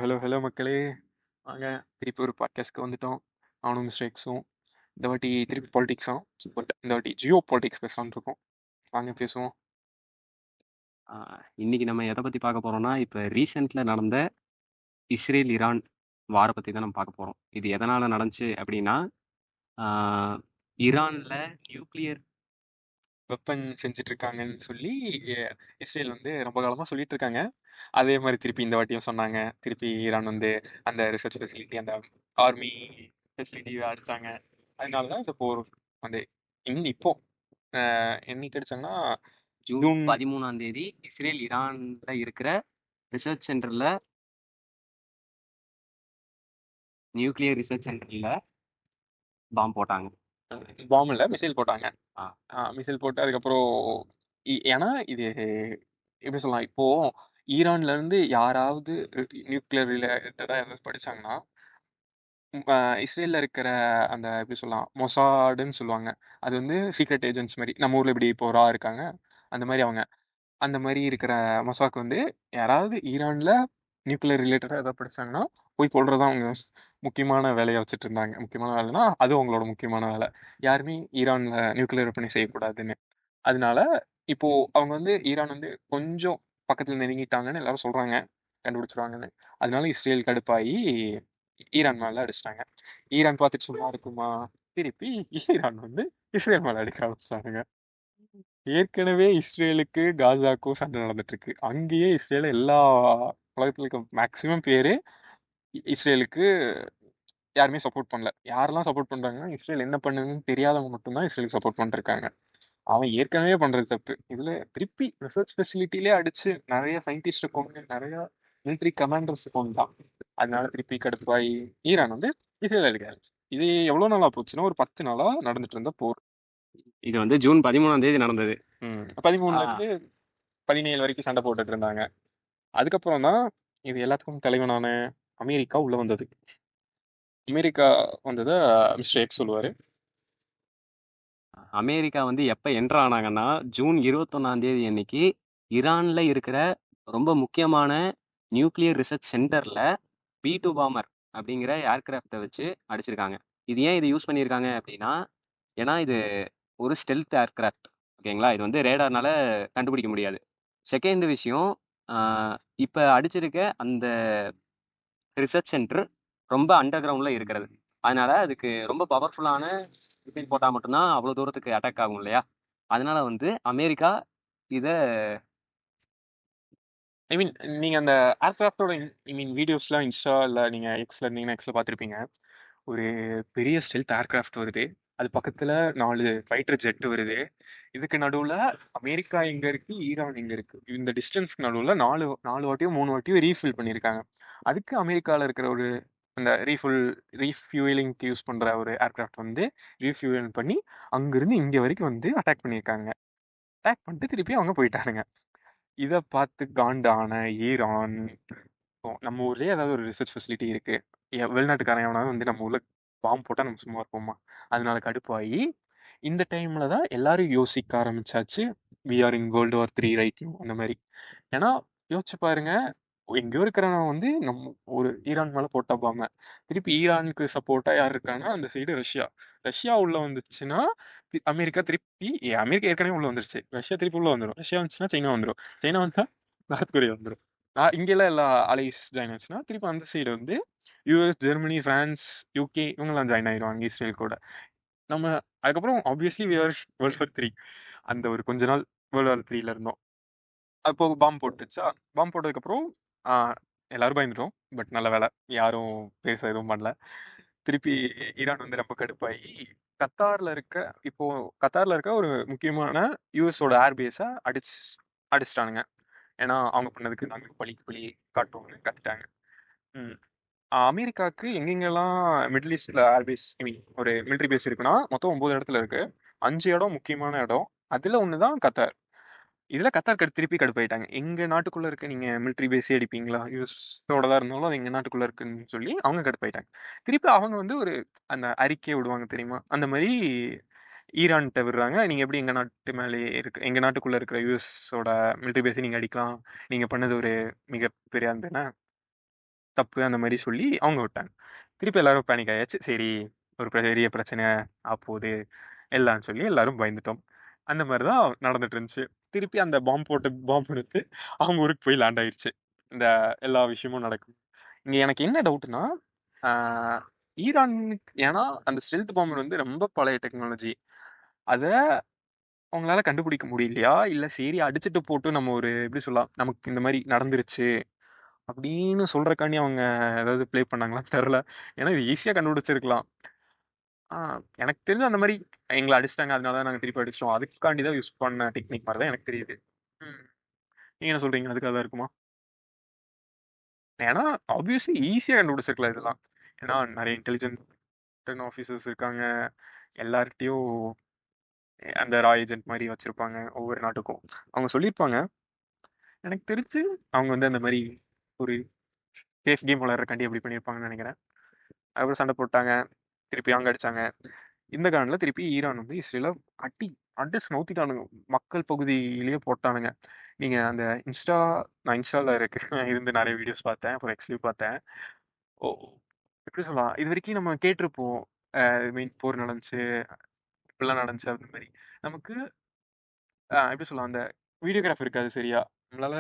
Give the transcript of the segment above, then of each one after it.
Hello மக்களே. வாங்க, திருப்பி ஒரு பாட்காஸ்ட்க்கு வந்துட்டோம். நானும் மிஸ்டர் எக்ஸும். இந்த வாட்டி திருப்பி பாலிடிக்ஸாம். பட் இந்த வாட்டி ஜியோ பாலிடிக்ஸ் பேசலாம்னு இருக்கோம். வாங்க பேசுவோம். ஆ, இன்னைக்கு நம்ம எதை பத்தி பார்க்க போறோம்னா, இப்ப ரீசென்ட்ல நடந்த இஸ்ரேல் ஈரான் வார பத்தி தான் நம்ம பார்க்க போறோம். இது எதனால நடந்துச்சு அப்படின்னா, ஆ, ஈரான்ல நியூக்ளியர் வெப்பன் செஞ்சுட்டு இருக்காங்கன்னு சொல்லி இஸ்ரேல் வந்து ரொம்ப காலமா சொல்லிட்டு இருக்காங்க. அதே மாதிரி திருப்பி இந்த வாட்டியும் சொன்னாங்க. திருப்பி ஈரான் வந்து அந்த ரிசர்ச் ஃபெசிலிட்டி, அந்த ஆர்மி ஃபெசிலிட்டி அடிச்சாங்க. அதனால தான் இந்த போர் வந்து இப்போ என்னைக்கு அடிச்சாங்கன்னா ஜூன் ஜூன் 13ஆம் தேதி இஸ்ரேல் ஈரான்ல இருக்கிற ரிசர்ச் சென்டர்ல நியூக்ளியர் ரிசர்ச் சென்டர்ல பாம்பு போட்டாங்க. பாம்பில் மிசைல் போட்டாங்க. ஆ, மிசைல் போட்டு அதுக்கப்புறம் ஏன்னா இது எப்படி சொல்லலாம், இப்போ ஈரான்ல இருந்து யாராவது நியூக்ளியர் ரிலேட்டடா ஏதாவது படிச்சாங்கன்னா, இஸ்ரேல்ல இருக்கிற அந்த எப்படி சொல்லலாம், மொசாடுன்னு சொல்லுவாங்க. அது வந்து சீக்ரெட் ஏஜென்ட்ஸ் மாதிரி, நம்ம ஊர்ல இப்படி இப்போ ரா இருக்காங்க அந்த மாதிரி அவங்க. அந்த மாதிரி இருக்கிற மொசாக் வந்து யாராவது ஈரான்ல நியூக்ளியர் ரிலேட்டடா ஏதாவது படிச்சாங்கன்னா போய் கொள்றதா அவங்க முக்கியமான வேலையை வச்சுட்டு இருந்தாங்க. முக்கியமான வேலைன்னா அது அவங்களோட முக்கியமான வேலை. யாருமே ஈரான்ல நியூக்ளியர் வெப்பனை செய்யக்கூடாதுன்னு. அதனால இப்போ அவங்க வந்து ஈரான் வந்து கொஞ்சம் பக்கத்துல நெருங்கிட்டாங்கன்னு எல்லாரும் சொல்றாங்க, கண்டுபிடிச்சிருவாங்கன்னு. அதனால இஸ்ரேல் கடுப்பாகி ஈரான் மேல அடிச்சிட்டாங்க. ஈரான் பார்த்துட்டு சும்மா இருக்குமா? திருப்பி ஈரான் வந்து இஸ்ரேல் மேல அடிக்க ஆரம்பிச்சாங்க. ஏற்கனவே இஸ்ரேலுக்கு காசாக்கும் சண்டை நடந்துட்டு இருக்கு. அங்கேயே இஸ்ரேல எல்லா உலகத்துல இருக்க மேக்சிமம் பேரு இஸ்ரேலுக்கு யாருமே சப்போர்ட் பண்ணல. யாரெல்லாம் சப்போர்ட் பண்றாங்கன்னா, இஸ்ரேல் என்ன பண்ணுன்னு தெரியாதவங்க மட்டும்தான் இஸ்ரேலுக்கு சப்போர்ட் பண்ணிருக்காங்க. அவன் ஏற்கனவே பண்றது தப்பு. இதுல திருப்பி ரிசர்ச் ஃபெசிலிட்டிலே அடிச்சு நிறைய சயின்டிஸ்ட் கொண்டு நிறைய மிலிட்ரி கமாண்டர்ஸ் கொண்டான். அதனால திருப்பி கடுப்பாய் ஈரான் வந்து இஸ்ரேல் அடிக்க ஆரம்பிச்சு. இது எவ்வளவு நாளா போச்சுன்னா ஒரு 10 நாளா நடந்துட்டு இருந்த போர். இது வந்து ஜூன் 13ஆம் தேதி நடந்தது. 13ல ஆ, இருந்து 17 வரைக்கும் சண்டை போட்டுட்டு இருந்தாங்க. அதுக்கப்புறம் தான் இது எல்லாத்துக்கும் தலைவனான அமெரிக்கா உள்ள வந்தது. அமெரிக்கா வந்ததை மிஸ்டர் எக்ஸ் சொல்லுவாரு. அமெரிக்கா வந்து எப்ப என்டர் ஆனாங்கன்னா, ஜூன் 21ஆம் தேதி அன்னைக்கு ஈரான்ல இருக்கிற ரொம்ப முக்கியமான நியூக்ளியர் ரிசர்ச் சென்டர்ல பி2 பாமர் அப்படிங்கிற ஏர்கிராஃப்டை வச்சு அடிச்சிருக்காங்க. இது ஏன் இது யூஸ் பண்ணியிருக்காங்க அப்படின்னா, ஏன்னா இது ஒரு ஸ்டெல்த் ஏர்கிராஃப்ட். ஓகேங்களா, இது வந்து ரேடார்னால கண்டுபிடிக்க முடியாது. செகண்ட் விஷயம், இப்போ அடிச்சிருக்க அந்த ரிசர்ச் சென்டர் ரொம்ப அண்டர் கிரவுண்ட்ல இருக்கிறது. அதனால அதுக்கு ரொம்ப பவர்ஃபுல்லான மிசைல் போட்டால் மட்டும்தான் அவ்வளோ தூரத்துக்கு அட்டாக் ஆகும் இல்லையா. அதனால வந்து அமெரிக்கா இதை ஐ மீன், நீங்க அந்த ஏர்கிராஃப்டோட ஐ மீன் வீடியோஸ்லாம் இன்ஸ்டா இல்லை நீங்க எக்ஸ்ல இருந்தீங்கன்னா எக்ஸ்ல பார்த்துருப்பீங்க. ஒரு பெரிய ஸ்டெல்த் ஏர்கிராஃப்ட் வருது. அது பக்கத்துல 4 ஃபைட்டர் ஜெட் வருது. இதுக்கு நடுவுல அமெரிக்கா எங்க இருக்கு, ஈரான் எங்க இருக்கு, இந்த டிஸ்டன்ஸ்க்கு நடுவுல 4 வாட்டியோ 3 வாட்டியோ ரீஃபில் பண்ணியிருக்காங்க. அதுக்கு அமெரிக்கால இருக்கிற ஒரு அந்த ரீஃபியூலிங்க்கு யூஸ் பண்ற ஒரு ஏர்கிராஃப்ட் வந்து ரீஃபியூல் பண்ணி அங்கிருந்து இங்க வரைக்கும் வந்து அட்டாக் பண்ணியிருக்காங்க. அட்டாக் பண்ணிட்டு திருப்பி அவங்க போயிட்டாருங்க. இதை பார்த்து காண்டான ஈரான், இப்போ நம்ம ஊர்லயே ஏதாவது ஒரு ரிசர்ச் ஃபெசிலிட்டி இருக்கு, வெளிநாட்டுக்காரன் எவனாவது வந்து நம்ம ஊர்ல பாம்பு போட்டா நம்ம சும்மா இருப்போமா? அதனால கடுப்பாகி இந்த டைம்ல தான் எல்லாரும் யோசிக்க ஆரம்பிச்சாச்சு. We are in world war 3 right அந்த மாதிரி. ஏன்னா யோசிச்சு பாருங்க, எங்கேயோ இருக்கிறவன் வந்து நம்ம ஒரு ஈரான் மேல போட்டா பாம, திருப்பி ஈரானுக்கு சப்போர்ட்டா யார் இருக்காங்கன்னா அந்த சைடு ரஷ்யா. ரஷ்யா உள்ள வந்துச்சுன்னா அமெரிக்கா திருப்பி அமெரிக்கா ஏற்கனவே உள்ள வந்துருச்சு, ரஷ்யா திருப்பி உள்ள வந்துடும். ரஷ்யா வந்துச்சுன்னா சைனா வந்துடும். சைனா வந்தா நார்த் கொரியா வந்துடும். இங்கெல்லாம் எல்லா அலைஸ் ஜாயின் ஆச்சுன்னா திருப்பி அந்த சைடு வந்து யூஎஸ், ஜெர்மனி, பிரான்ஸ், யூகே இவங்கெல்லாம் ஜாயின் ஆயிடுவாங்க இஸ்ரேல் கூட. நம்ம அதுக்கப்புறம் obviously we are world war 3. அந்த ஒரு கொஞ்ச நாள் வேர்ல்டு வார் 3ல இருந்தோம். அப்போ பாம்பு போட்டுச்சா. பாம்பு போட்டதுக்கப்புறம் எல்லாரும் பயந்துட்டோம். பட் நல்ல வேலை, யாரும் பேச எதுவும் பண்ணல. திருப்பி ஈரான் வந்து ரொம்ப கடுப்பாகி கத்தார்ல இருக்க இப்போ கத்தார்ல இருக்க ஒரு முக்கியமான யூஎஸோட ஏர்பேஸை அடிச்சிட்டானுங்க. ஏன்னா அவங்க பண்ணதுக்கு நாங்கள் பழி காட்டுவோம்னு கத்துட்டாங்க. ம். அமெரிக்காவுக்கு எங்கெங்கெல்லாம் மிடில் ஈஸ்ட்ல ஏர்பேஸ் ஐ மீன் ஒரு மிலிட்ரி பேஸ் இருக்குன்னா மொத்தம் 9 இடத்துல இருக்கு. 5 இடம் முக்கியமான இடம். அதுல ஒண்ணுதான் கத்தார். இதுல கத்தார் திருப்பி கடுப்பாயிட்டாங்க. எங்க நாட்டுக்குள்ள இருக்க நீங்க மிலிட்ரி பேஸே அடிப்பீங்களா, யூஎஸோட தான் இருந்தாலும் அது எங்க நாட்டுக்குள்ள இருக்குன்னு சொல்லி அவங்க கடுப்பாயிட்டாங்க. திருப்பி அவங்க வந்து ஒரு அந்த அறிக்கையை விடுவாங்க தெரியுமா, அந்த மாதிரி ஈரான்கிட்ட விடுறாங்க. நீங்க எப்படி எங்க நாட்டு மேலே இருக்கு, எங்க நாட்டுக்குள்ள இருக்கிற யூஎஸோட மிலிட்ரி பேஸை நீங்க அடிக்கலாம், நீங்க பண்ணது ஒரு மிகப்பெரிய அந்த என்ன தப்பு அந்த மாதிரி சொல்லி அவங்க விட்டாங்க. திருப்பி எல்லாரும் பேனிக் ஆயாச்சு. சரி, ஒரு பெரிய பிரச்சனை ஆப்போகுது எல்லாம்னு சொல்லி எல்லாரும் பயந்துட்டோம். அந்த மாதிரி தான் நடந்துட்டு இருந்துச்சு. திருப்பி அந்த பாம்பு எடுத்து அவங்க ஊருக்கு போய் லேண்ட் ஆயிடுச்சு. இந்த எல்லா விஷயமும் நடக்கும். இங்க எனக்கு என்ன டவுட்னா, ஈரானுக்கு ஏன்னா அந்த ஸ்டெல்த் பாம்பர் வந்து ரொம்ப பழைய டெக்னாலஜி. அத அவங்களால கண்டுபிடிக்க முடியலையா? இல்ல சரி அடிச்சுட்டு போட்டு நம்ம ஒரு எப்படி சொல்லலாம், நமக்கு இந்த மாதிரி நடந்துருச்சு அப்படின்னு சொல்றக்காண்டி அவங்க ஏதாவது ப்ளே பண்ணாங்களான்னு தெரியல. ஏன்னா இது ஈஸியா கண்டுபிடிச்சிருக்கலாம். ஆ, எனக்கு தெரிஞ்சு அந்த மாதிரி எங்களை அடிச்சிட்டாங்க, அதனால தான் நாங்க திருப்பி அடிச்சிட்டோம், அதுக்காண்டி தான் யூஸ் பண்ண டெக்னிக் மாதிரி தான் எனக்கு தெரியுது. ம். நீங்க என்ன சொல்றீங்க? அதுக்காக தான் இருக்குமா? ஏன்னா ஆப்வியஸ்லி ஈஸியா கண்டுபிடிச்சிருக்கலாம் இதெல்லாம். ஏன்னா நிறைய இன்டெலிஜென்ட் ஆஃபீஸர்ஸ் இருக்காங்க, எல்லார்கிட்டயும் அந்த ரா ஏஜென்ட் மாதிரி வச்சிருப்பாங்க ஒவ்வொரு நாட்டுக்கும். அவங்க சொல்லியிருப்பாங்க. எனக்கு தெரிஞ்சு அவங்க வந்து அந்த மாதிரி ஒரு சேஃப் கேம் விளையாடுறக்காண்டி அப்படி பண்ணியிருப்பாங்கன்னு நினைக்கிறேன். அதுக்கப்புறம் சண்டை போட்டாங்க, திருப்பி அவங்க அடிச்சாங்க. இந்த காரணத்துல திருப்பி ஈரான் வந்து இஸ்ரேல அடி அடிச்சு நவுத்திட்டானுங்க. மக்கள் பகுதியிலேயே போட்டானுங்க. நீங்க அந்த நான் இன்ஸ்டால இருக்கு இருந்து நிறைய வீடியோஸ் பார்த்தேன், அப்புறம் எக்ஸ்லயும் பார்த்தேன். ஓ, எப்படி சொல்லலாம், இது வரைக்கும் நம்ம கேட்டிருப்போம், மீன் போர் நடந்துச்சு, இப்படிலாம் நடந்துச்சு அந்த மாதிரி. நமக்கு எப்படி சொல்லலாம், அந்த வீடியோகிராஃப் இருக்காது சரியா, நம்மளால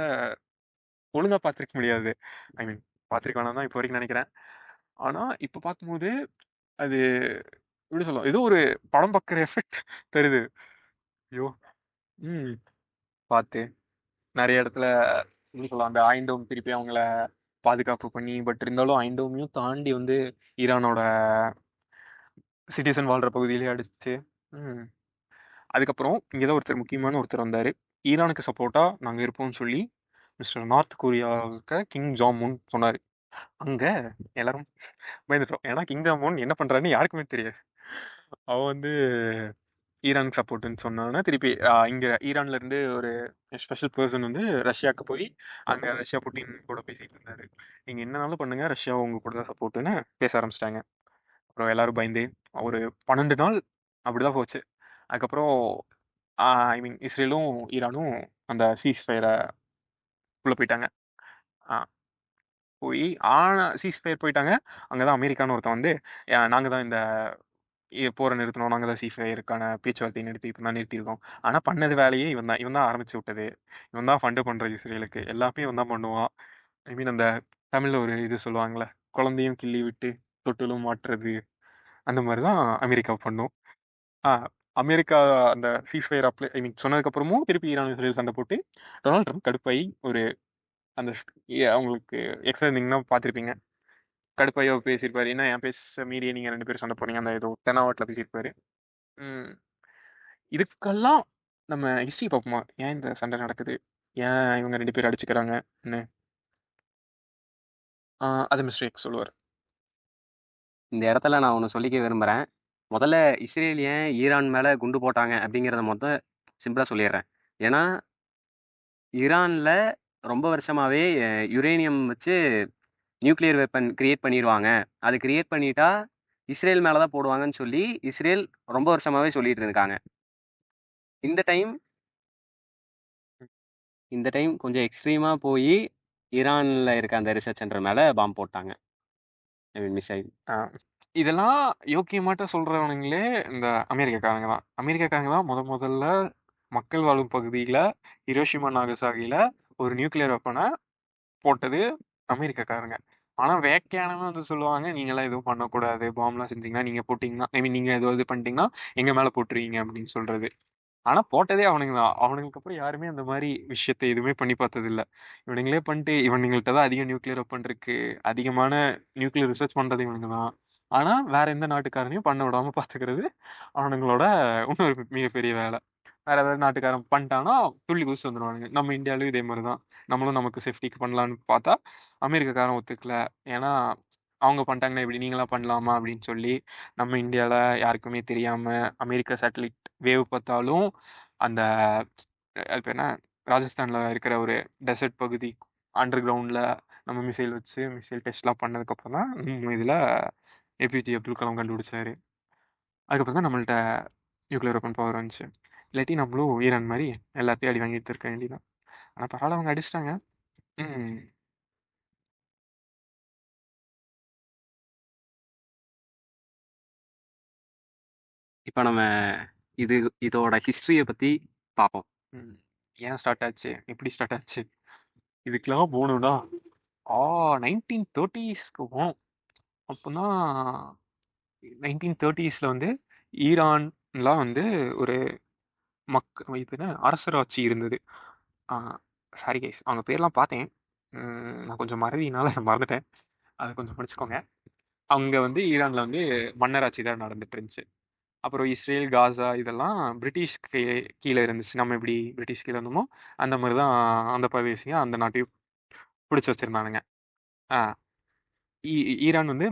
ஒழுங்கா பார்த்திருக்க முடியாது. ஐ மீன் பார்த்திருக்க வேணாம் தான் இப்போ வரைக்கும் நினைக்கிறேன். ஆனா இப்ப பார்க்கும்போது அது எப்படி சொல்லலாம், ஏதோ ஒரு படம் பார்க்குற எஃபெக்ட் தருது. ஐயோ. ம். பார்த்து நிறைய இடத்துல எப்படி சொல்லலாம், அந்த ஐண்டோம் திருப்பி அவங்கள பாதுகாப்பு பண்ணி, பட் இருந்தாலும் ஐண்டோமையும் தாண்டி வந்து ஈரானோட சிட்டிசன் வாழ்ற பகுதியிலே அடிச்சு. ம். அதுக்கப்புறம் இங்கதான் ஒருத்தர் முக்கியமான ஒருத்தர் வந்தாரு. ஈரானுக்கு சப்போர்ட்டா நாங்க இருப்போம்னு சொல்லி மிஸ்டர் நார்த் கொரியாவுக்கு கிங் ஜாம் உன் சொன்னாரு. அங்க எல்லாரும் பயந்துட்டோம். ஏன்னா கிங் ஜாம் உன் என்ன பண்றாருன்னு யாருக்குமே தெரியாது. அவன் வந்து ஈரானுக்கு சப்போர்ட்னு சொன்னாங்கன்னா திருப்பி இங்க ஈரான்ல இருந்து ஒரு ஸ்பெஷல் பர்சன் வந்து ரஷ்யாவுக்கு போய் அங்க ரஷ்யா புட்டின் கூட பேசிட்டு இருந்தாரு. நீங்க என்னனாலும் பண்ணுங்க, ரஷ்யா உங்க கூட தான் சப்போர்ட்னு பேச ஆரம்பிச்சிட்டாங்க. அப்புறம் எல்லாரும் பயந்து ஒரு 12 நாள் அப்படிதான் போச்சு. அதுக்கப்புறம் ஐ மீன் இஸ்ரேலும் ஈரானும் அந்த சீஸ் ஃபயரை உள்ள போயிட்டாங்க. ஆ, போய் சீஸ் ஃபயர் போயிட்டாங்க. அங்கதான் அமெரிக்கான்னு ஒருத்தன் வந்து நாங்க தான் இந்த போரை நிறுத்தணும், நாங்க தான் சீஃபயருக்கான பேச்சுவார்த்தையை நிறுத்தி இப்போ தான் நிறுத்தியிருக்கோம். ஆனா பண்ணது வேலையே இவன் தான் ஆரம்பிச்சு விட்டது. இவன் தான் ஃபண்டு பண்றது இஸ்ரேலுக்கு, எல்லாமே இவன் தான் பண்ணுவான். ஐ மீன் அந்த தமிழ்ல ஒரு இது சொல்லுவாங்கல்ல, குழந்தையும் கிள்ளி விட்டு தொட்டிலும் மாட்டுறது, அந்த மாதிரி தான் அமெரிக்கா பண்ணும். ஆஹ் அமெரிக்கா அந்த சீஸ்ஃபயர் அப்ளை ஐ மீன் சொன்னதுக்கு அப்புறமும் திருப்பி ஈரான் இஸ்ரேல் சண்டை போட்டு டொனால்ட் ட்ரம்ப் கடுப்பாയി ஒரு அந்த அவங்களுக்கு எக்ஸ்ட்ரா இருந்தீங்கன்னா பார்த்துருப்பீங்க, கடுப்பாயோ பேசியிருப்பாரு. என்ன என் பேச மீறிய நீங்க 2 பேரும் சண்டை போறீங்க, அந்த ஏதோ தெனாவட்டில் பேசியிருப்பாரு. ம். இதுக்கெல்லாம் நம்ம ஹிஸ்டரி பார்ப்போமா, ஏன் இந்த சண்டை நடக்குது, ஏன் இவங்க 2 பேரும் அடிச்சுக்கிறாங்க. அது மிஸ்டர் எக்ஸ் சொல்லுவார். இந்த இடத்துல நான் ஒன்று சொல்லிக்க விரும்புகிறேன். முதல்ல இஸ்ரேல் ஏன் ஈரான் மேலே குண்டு போட்டாங்க அப்படிங்கிறத மொத்தம் சிம்பிளாக சொல்லிடுறேன். ஏன்னா ஈரானில் ரொம்ப வருஷமாகவே யுரேனியம் வச்சு நியூக்ளியர் வெப்பன் கிரியேட் பண்ணிடுவாங்க, அது கிரியேட் பண்ணிட்டா இஸ்ரேல் மேலே தான் போடுவாங்கன்னு சொல்லி இஸ்ரேல் ரொம்ப வருஷமாகவே சொல்லிட்டு இருக்காங்க. இந்த டைம் இந்த டைம் கொஞ்சம் எக்ஸ்ட்ரீமாக போய் ஈரானில் இருக்க அந்த ரிசர்ச் சென்டர் மேலே பாம்பு போட்டாங்க, ஐ மீன் மிசைல். இதெல்லாம் யோக்கியமாட்ட சொல்றவனுங்களே இந்த அமெரிக்காக்காரங்க தான் முதல்ல மக்கள் வாழும் பகுதியில ஹிரோஷிமா நாகசாகில ஒரு நியூக்ளியர் வெப்பனை போட்டது அமெரிக்காக்காரங்க. ஆனா வேக்கையானவங்க வந்து சொல்லுவாங்க, நீங்களாம் எதுவும் பண்ணக்கூடாது, பாம்லாம் செஞ்சீங்கன்னா, நீங்க போட்டீங்கன்னா, ஐ மீன் நீங்க ஏதாவது பண்ணிட்டீங்கன்னா எங்க மேல போட்டுருவீங்க அப்படின்னு சொல்றது. ஆனா போட்டதே அவனுங்க தான். அவனுங்களுக்கு அப்புறம் யாருமே அந்த மாதிரி விஷயத்தை எதுவுமே பண்ணி பார்த்தது இல்ல. இவனுங்களே பண்ணிட்டு இவனுங்கள்ட்ட தான் அதிக நியூக்ளியர் வெப்பன் இருக்கு, அதிகமான நியூக்ளியர் ரிசர்ச் பண்றது இவனுங்க தான். ஆனா வேற எந்த நாட்டுக்காரனையும் பண்ண விடாம பாத்துக்கிறது அவனுங்களோட இன்னொரு மிகப்பெரிய வேலை. வேற ஏதாவது நாட்டுக்காரன் பண்ணிட்டானா துள்ளி குதிச்சு வந்துடுவானுங்க. நம்ம இந்தியாவிலும் இதே மாதிரிதான். நம்மளும் நமக்கு சேஃப்டிக்கு பண்ணலாம்னு பார்த்தா அமெரிக்காக்காரன் ஒத்துக்கல. ஏன்னா அவங்க பண்ணிட்டாங்கன்னா இப்படி நீங்களாம் பண்ணலாமா அப்படின்னு சொல்லி நம்ம இந்தியால யாருக்குமே தெரியாம அமெரிக்கா சேட்டலைட் வேவ் பார்த்தாலும் அந்த அது பேர் என்ன, ராஜஸ்தான்ல இருக்கிற ஒரு டெசர்ட் பகுதி அண்டர் கிரவுண்ட்ல நம்ம மிசைல் வச்சு மிசைல் டெஸ்ட்லாம் பண்ணதுக்கு அப்புறம் தான் இதுல ஏபிஜே அப்துல் கலாம் கண்டுபிடிச்சாரு. அதுக்கப்புறம் தான் நம்மள்ட்ட நியூக்ளியர் வெப்பன் பவர் வந்துச்சு. இல்லாட்டி நம்மளும் ஈரான் மாதிரி எல்லாத்தையும் அடி வாங்கிட்டு இருக்க வேண்டியதான். ஆனா பரவாயில்ல, அவங்க அடிச்சிட்டாங்க. ம் இப்போ நம்ம இது இதோட ஹிஸ்டரியை பற்றி பார்ப்போம். ம். ஏன் ஸ்டார்ட் ஆச்சு? எப்படி ஸ்டார்ட் ஆச்சு? இதுக்கெல்லாம் போகணும்னா 1930ஸ்க்கு போகணும். அப்போனா 1930ஸ்ல வந்து ஈரான்லாம் வந்து ஒரு இது என்ன அரசராட்சி இருந்தது. சாரி கைஸ், அவங்க பேர்லாம் பார்த்தேன். நான் கொஞ்சம் மறதினால மறந்துட்டேன். அதை கொஞ்சம் படிச்சுக்கோங்க. அங்கே வந்து ஈரானில் வந்து மன்னராட்சி தான் நடந்துட்டு இருந்துச்சு. அப்புறம் இஸ்ரேல், காசா இதெல்லாம் பிரிட்டிஷ்க்கு கீழே இருந்துச்சு. நம்ம எப்படி பிரிட்டிஷ் கீழே இருந்தோமோ அந்த மாதிரி தான் அந்த பிரதேசையும் அந்த நாட்டையும் பிடிச்சி வச்சிருந்தானுங்க. ஆ, ஈரான் வந்து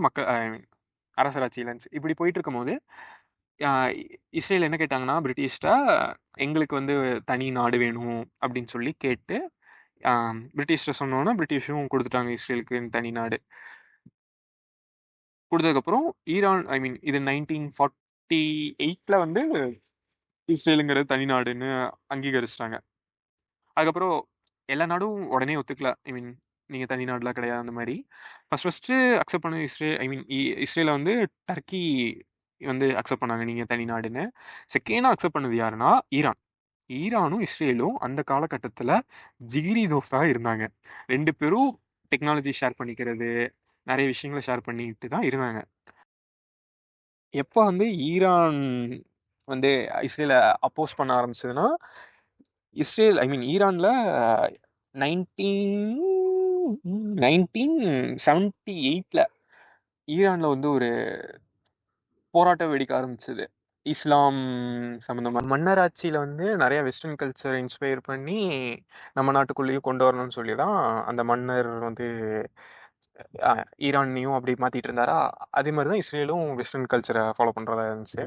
அரசராட்சியில் இருந்துச்சு. இப்படி போயிட்டு இருக்கும்போது இஸ்ரேல் என்ன கேட்டாங்கன்னா பிரிட்டிஷ்ட, எங்களுக்கு வந்து தனி நாடு வேணும் அப்படின்னு சொல்லி கேட்டு பிரிட்டிஷ்ட சொன்னோன்னா பிரிட்டிஷும் கொடுத்துட்டாங்க இஸ்ரேலுக்கு தனி நாடு. கொடுத்ததுக்கப்புறம் ஈரான் இது 1948ல் வந்து இஸ்ரேலுங்கிறது தனி நாடுன்னு அங்கீகரிச்சிட்டாங்க. அதுக்கப்புறம் எல்லா நாடும் உடனே ஒத்துக்கல. நீங்கள் தனி நாடுலாம் கிடையாது அந்த மாதிரி. ஃபஸ்ட்டு அக்செப்ட் பண்ண இஸ்ரேலை வந்து டர்க்கி வந்து அக்செப்ட் பண்ணாங்க நீங்கள் தனி நாடுன்னு. செகண்டாக அக்செப்ட் பண்ணது யாருன்னா ஈரான். ஈரானும் இஸ்ரேலும் அந்த காலகட்டத்தில் ஜிகிரி தோஸ்தாக இருந்தாங்க. 2 பேரும் டெக்னாலஜி ஷேர் பண்ணிக்கிறது, நிறைய விஷயங்களை ஷேர் பண்ணிட்டு தான் இருந்தாங்க. எப்போ வந்து ஈரான் வந்து இஸ்ரேலை அப்போஸ் பண்ண ஆரம்பிச்சதுன்னா, ஈரான்ல 1978ல் ஈரான்ல வந்து ஒரு போராட்டம் வெடிக்க ஆரம்பிச்சது. இஸ்லாம் சம்மந்தமாக மன்னராட்சியில் வந்து நிறைய வெஸ்டர்ன் கல்ச்சரை இன்ஸ்பயர் பண்ணி நம்ம நாட்டுக்குள்ளேயும் கொண்டு வரணும்னு சொல்லி தான் அந்த மன்னர் வந்து ஈரானையும் அப்படி மாற்றிட்டு இருந்தாரா. அதே மாதிரி தான் இஸ்ரேலும் வெஸ்டர்ன் கல்ச்சரை ஃபாலோ பண்ணுறதா இருந்துச்சு.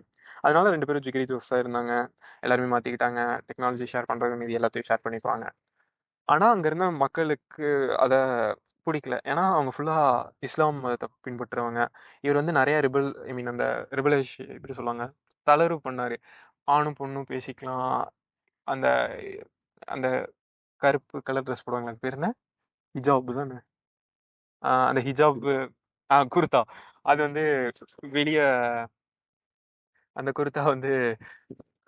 அதனால 2 பேரும் ஜிகிரி தோஸ்தாக இருந்தாங்க. எல்லாருமே மாற்றிக்கிட்டாங்க. டெக்னாலஜி ஷேர் பண்ணுறது மீதி எல்லாத்தையும் ஷேர் பண்ணிக்குவாங்க. ஆனால் அங்கே இருந்த மக்களுக்கு அதை பிடிக்கல. ஏன்னா அவங்க ஃபுல்லாக இஸ்லாம் மதத்தை பின்பற்றுறவங்க. இவர் வந்து நிறைய அந்த ரிபலேஷன் எப்படி சொல்லுவாங்க, தளர்வு பண்ணார். ஆணும் பொண்ணும் பேசிக்கலாம். அந்த அந்த கருப்பு கலர் ட்ரெஸ் போடுவாங்க, அது பேர் என்ன, ஹிஜாப் தானே. அந்த ஹிஜாப், குர்தா. அது வந்து வெளியே, அந்த குர்தா வந்து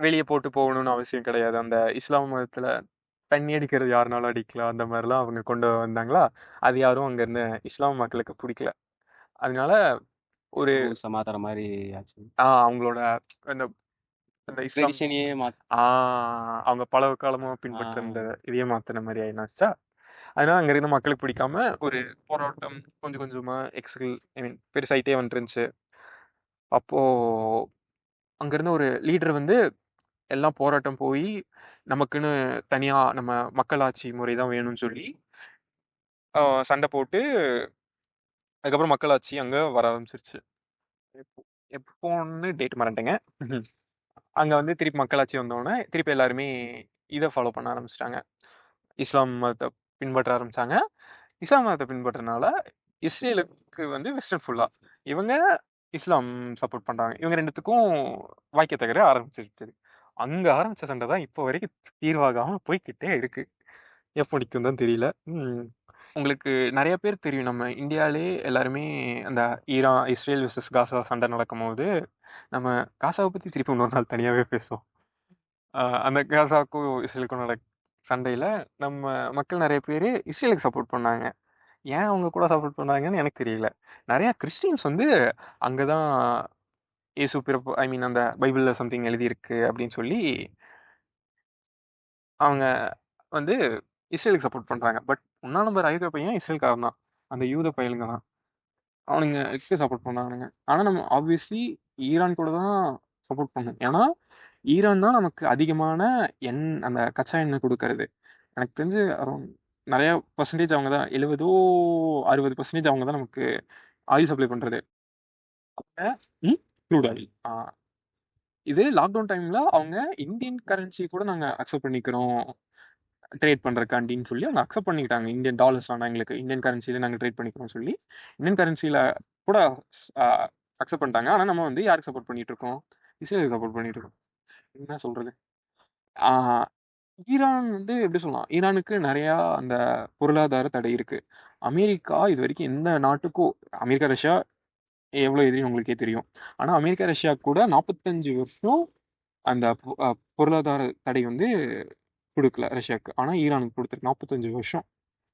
வெளியே போட்டு போகணும்னு அவசியம் கிடையாது. அந்த இஸ்லாம் மதத்தில் தண்ணி அடிக்கிறது யாருனாலும் அடிக்கலாம், அந்த மாதிரிலாம் அவங்க கொண்டு வந்தாங்களா. அது யாரும் அங்கே இருந்த இஸ்லாம் மக்களுக்கு பிடிக்கல. அதனால ஒரு ரூல்ஸை மாத்துற மாதிரி ஆச்சு. அவங்களோட அந்த அந்த இஸ்லாம் ட்ரெடிஷனையே அவங்க பல காலமாக பின்பற்ற இந்த இதையே மாற்றின மாதிரி ஆயிடுச்சா. அதனால அங்கே இருந்த மக்களுக்கு பிடிக்காம ஒரு போராட்டம் கொஞ்சம் கொஞ்சமாக பெருசாயிட்டே வந்துருந்துச்சு. அப்போது அங்கேருந்த ஒரு லீடர் வந்து எல்லாம் போராட்டம் போய் நமக்குன்னு தனியாக நம்ம மக்களாட்சி முறை தான் வேணும்னு சொல்லி சண்டை போட்டு அதுக்கப்புறம் மக்களாட்சி அங்கே வர ஆரம்பிச்சிருச்சு. எப்போன்னு டேட் மறந்துட்டேங்க. அங்கே வந்து திருப்பி மக்களாட்சி வந்தோடனே திருப்பி எல்லாருமே இதை ஃபாலோ பண்ண ஆரம்பிச்சிட்டாங்க. இஸ்லாம் மதத்தை பின்பற்ற ஆரம்பித்தாங்க. இஸ்லாம் மதத்தை பின்பற்றனால இஸ்ரேலுக்கு வந்து வெஸ்டர்ன் ஃபுல்லாக இவங்க இஸ்லாம் சப்போர்ட் பண்ணுறாங்க. இவங்க ரெண்டுத்துக்கும் வாய்க்க தகர ஆரம்பிச்சிருச்சு. அங்கே ஆரம்பித்த சண்டை தான் இப்போ வரைக்கும் தீர்வாகாமல் போய்கிட்டே இருக்கு. எப்போ நிற்கும் தான் தெரியல. உங்களுக்கு நிறைய பேர் தெரியும், நம்ம இந்தியாவிலே எல்லாருமே அந்த இஸ்ரேல் விசஸ் காசா சண்டை நடக்கும் போது நம்ம காசாவை பற்றி திருப்பி இன்னொரு நாள் தனியாகவே பேசுவோம். அந்த காசாவுக்கும் இஸ்ரேலுக்கும் சண்டையில் நம்ம மக்கள் நிறைய பேர் இஸ்ரேலுக்கு சப்போர்ட் பண்ணாங்க. ஏன் அவங்க கூட சப்போர்ட் பண்ணாங்கன்னு எனக்கு தெரியல. நிறையா கிறிஸ்டின்ஸ் வந்து அங்கே தான் இயேசு பிறப்பு அந்த பைபிளில் சம்திங் எழுதியிருக்கு அப்படின்னு சொல்லி அவங்க வந்து இஸ்ரேலுக்கு சப்போர்ட் பண்ணுறாங்க. பட் ஒன்றா நம்பர் ஐரோப்பிய பையன் இஸ்ரேல்காரன் தான். அந்த யூத பயலுங்க தான் அவனுங்க இதுக்கு சப்போர்ட் பண்ணானுங்க. ஆனால் நம்ம ஆப்வியஸ்லி ஈரான் கூட தான் சப்போர்ட் பண்ணணும். ஏன்னா ஈரான் தான் நமக்கு அதிகமான அந்த கச்சா எண்ணெய் கொடுக்கறது. எனக்கு தெரிஞ்சு நிறையா பர்சன்டேஜ் அவங்க தான், 70-60% அவங்க தான் நமக்கு ஆயில் சப்ளை பண்ணுறது. Crude oil. இது லாக்டவுன் டைமில் அவங்க இந்தியன் கரன்சி கூட நாங்கள் அக்செப்ட் பண்ணிக்கிறோம் ட்ரேட் பண்ணுறக்காண்டின்னு சொல்லி அவங்க அக்செப்ட் பண்ணிக்கிட்டாங்க. இந்தியன் டாலர்ஸ் ஆனால் எங்களுக்கு இந்தியன் கரன்சியில் நாங்கள் ட்ரேட் பண்ணிக்கிறோம் சொல்லி இந்தியன் கரன்சியில் கூட அக்செப்ட் பண்ணிட்டாங்க. ஆனால் நம்ம வந்து யாருக்கு சப்போர்ட் பண்ணிட்டு இருக்கோம்? இஸ்ரேலுக்கு சப்போர்ட் பண்ணிட்டு இருக்கோம். என்ன சொல்கிறது? ஈரான் வந்து எப்படி சொல்லலாம், ஈரானுக்கு நிறையா அந்த பொருளாதார தடை இருக்குது. அமெரிக்கா இது வரைக்கும் எந்த நாட்டுக்கும், அமெரிக்கா ரஷ்யா எவ்வளோ எதிரின்னு உங்களுக்கே தெரியும். ஆனா அமெரிக்கா, ரஷ்யா கூட 45 வருஷம் அந்த பொருளாதார தடை வந்து குடுக்கல ரஷ்யாவுக்கு. ஆனா ஈரானுக்கு குடுத்துருக்கு 45 வருஷம்.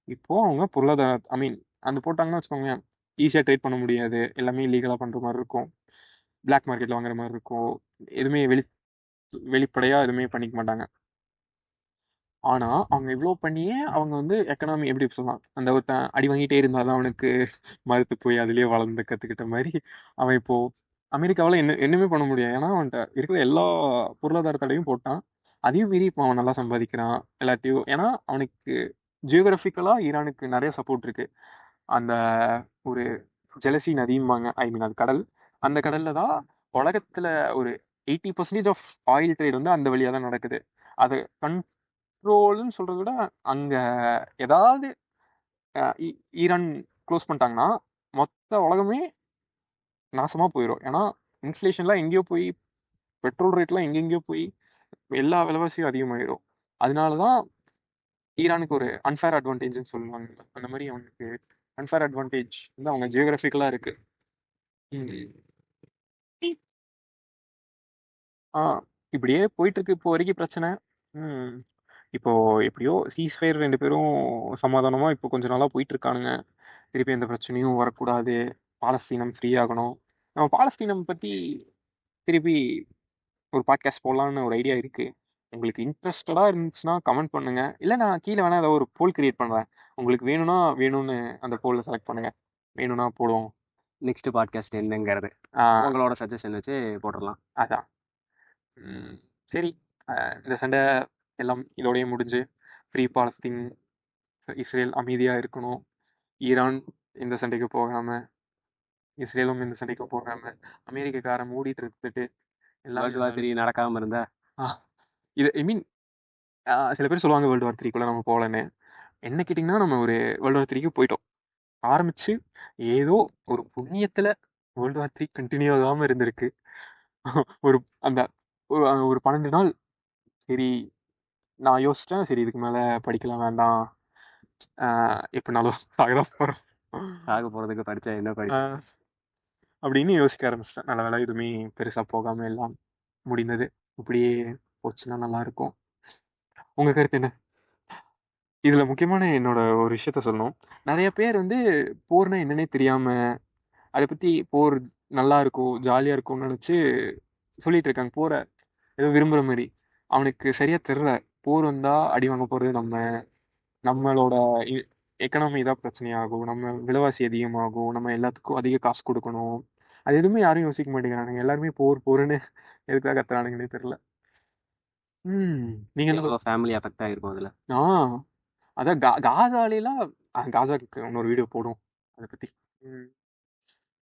இப்போ அவங்க பொருளாதார அந்த போட்டாங்கன்னு வச்சுக்கோங்களேன், ஈஸியா ட்ரேட் பண்ண முடியாது. எல்லாமே இல்லீகலா பண்ற மாரி இருக்கும். பிளாக் மார்க்கெட்ல வாங்குற மாரி இருக்கும். எதுவுமே வெளிப்படையா எதுவுமே பண்ணிக்க மாட்டாங்க. ஆனா அவங்க இவ்ளோ பண்ணியே அவங்க வந்து எக்கனாமி எப்படி சொல்லலாம், அந்த ஒருத்தன் அடி வாங்கிட்டே இருந்தா தான் அவனுக்கு மரத்து போய் அதிலேயே வளர்ந்து கத்துக்கிட்ட மாரி, அவன் இப்போ அமெரிக்காவுல என்னமே பண்ண முடியாது. ஏன்னா அவன்ட்ட இருக்கிற எல்லா பொருளாதார தடையும் போட்டான். அதையும் மீறி இப்போ அவன் நல்லா சம்பாதிக்கிறான் எல்லாத்தையும். ஏன்னா அவனுக்கு ஜியோகிராபிக்கலா ஈரானுக்கு நிறைய சப்போர்ட் இருக்கு. அந்த ஒரு ஜெலசி நதிம்பாங்க, அது கடல். அந்த கடல்ல தான் உலகத்துல ஒரு 80% ஆஃப் ஆயில் ட்ரேட் வந்து அந்த வழியா தான் நடக்குது. அது கண்ட்ரோல்னு சொல்றதை விட அங்க ஏதாவது ஈரான் க்ளோஸ் பண்ணிட்டாங்கன்னா மொத்த உலகமே நாசமா போயிடும். ஏன்னா இன்ஃப்ளேஷன்லாம் எங்கேயோ போய், பெட்ரோல் ரேட்லாம் எங்கெங்கேயோ போய் எல்லா விலைவாசியும் அதிகமாயிடும். அதனாலதான் ஈரானுக்கு ஒரு அன்ஃபேர் அட்வான்டேஜ்னு சொல்லுவாங்க. அந்த மாதிரி அவனுக்கு அன்ஃபேர் அட்வான்டேஜ் வந்து அவங்க ஜியோகிராபிக்கலா இருக்கு. ஆ இப்படியே போயிட்டு இருக்கு இப்போ வரைக்கும் பிரச்சனை. ம் இப்போ எப்படியோ சீஸ்ஃபயர் 2 பேரும் சமாதானமா இப்போ கொஞ்ச நாளா போயிட்டு இருக்கானுங்க. திருப்பி எந்த பிரச்சனையும் வரக்கூடாது, பாலஸ்தீனம் ஃப்ரீ ஆகணும். நம்ம பாலஸ்தீனம் பத்தி திருப்பி ஒரு பாட்காஸ்ட் போடலான்னு ஒரு ஐடியா இருக்கு. உங்களுக்கு இன்ட்ரெஸ்டடா இருந்துச்சுன்னா கமெண்ட் பண்ணுங்க. இல்லை நான் கீழே வேணா ஏதாவது ஒரு போல் கிரியேட் பண்றேன். உங்களுக்கு வேணும்னு அந்த போல்ல செலக்ட் பண்ணுங்க. வேணும்னா போடுவோம். நெக்ஸ்ட் பாட்காஸ்ட் என்னங்கிறது உங்களோட சஜஷன் வச்சு போட்டுடலாம். அதான். சரி, இந்த சண்டை எல்லாம் இதோடய முடிஞ்சு ஃப்ரீ பாலஸ்தீன், இஸ்ரேல் அமைதியாக இருக்கணும். ஈரான் இந்த சண்டைக்கு போகாம, இஸ்ரேலும் இந்த சண்டைக்கு போகாம, அமெரிக்காக்காரன் மூடிட்டு இருந்துட்டு வேர்ல்டு வார் 3 நடக்காம இருந்தா இது சில பேர் சொல்லுவாங்க வேர்ல்டு வார் 3 நம்ம போகலன்னு. என்ன கேட்டிங்கன்னா நம்ம ஒரு வேர்ல்டு வார் 3க்கு போயிட்டோம். ஆரம்பிச்சு ஏதோ ஒரு புண்ணியத்துல வேர்ல்டு வார் 3 கண்டினியூ ஆகாம இருந்திருக்கு. ஒரு அந்த ஒரு 12 நாள் சரி நான் யோசிச்சேன், சரி இதுக்கு மேல படிக்கலாம் வேண்டாம், எப்படினாலும் சாக போறதுக்கு படிச்சா என்ன படி அப்படின்னு யோசிக்க ஆரம்பிச்சிட்டேன். நல்ல வேலை எதுவுமே பெருசா போகாம எல்லாம் முடிந்தது. இப்படியே போச்சுன்னா நல்லா இருக்கும். உங்க கருத்து என்ன? இதுல முக்கியமான என்னோட ஒரு விஷயத்த சொல்லணும். நிறைய பேர் வந்து போர்னா என்னன்னே தெரியாம, அதை பத்தி போர் நல்லா இருக்கும் ஜாலியா இருக்கும்னு நினைச்சு சொல்லிட்டு இருக்காங்க. போற ஏதோ விரும்புற மாதிரி அவனுக்கு சரியா தெரியல. போர் வந்தா அடி வாங்க போறது நம்மளோட எக்கனாமி தான் பிரச்சனையாகும், நம்ம விலைவாசி அதிகமாகும், நம்ம எல்லாத்துக்கும் அதிக காசு கொடுக்கணும். அது எதுவுமே யாரும் யோசிக்க மாட்டேங்கிறானுங்க. எல்லாருமே போருன்னு எதுக்காக கத்துறானுங்கன்னே தெரியல. நீங்க என்ன ஃபேமிலி அஃபெக்ட் ஆயிருக்கும் அதுல. அதான் காசாலாம் காசாக்கு இன்னொரு வீடியோ போடும் அதை பத்தி.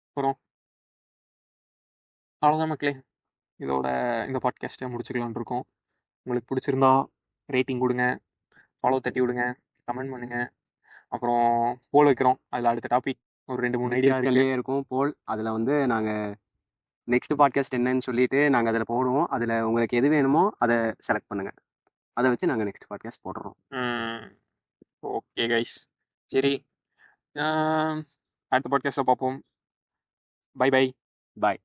அப்புறம் அவ்வளோதான் மக்களே, இதோட இந்த பாட்காஸ்ட்டை முடிச்சுக்கலான் இருக்கோம். உங்களுக்கு பிடிச்சிருந்தா ரேட்டிங் கொடுங்க, ஃபாலோ தட்டி விடுங்க, கமெண்ட் பண்ணுங்க. அப்புறம் போல் வைக்கிறோம். அதில் அடுத்த டாபிக் ஒரு 2-3 ஐடியா இருக்கும் போல். அதில் வந்து நாங்கள் நெக்ஸ்ட் பாட்காஸ்ட் என்னன்னு சொல்லிட்டு நாங்கள் அதில் போடுவோம். அதில் உங்களுக்கு எது வேணுமோ அதை செலக்ட் பண்ணுங்க. அதை வச்சு நாங்கள் நெக்ஸ்ட் பாட்காஸ்ட் போடுறோம். ஓகே கைஸ், சரி, அடுத்த பாட்காஸ்ட்டில் பார்ப்போம். Bye bye. பாய்.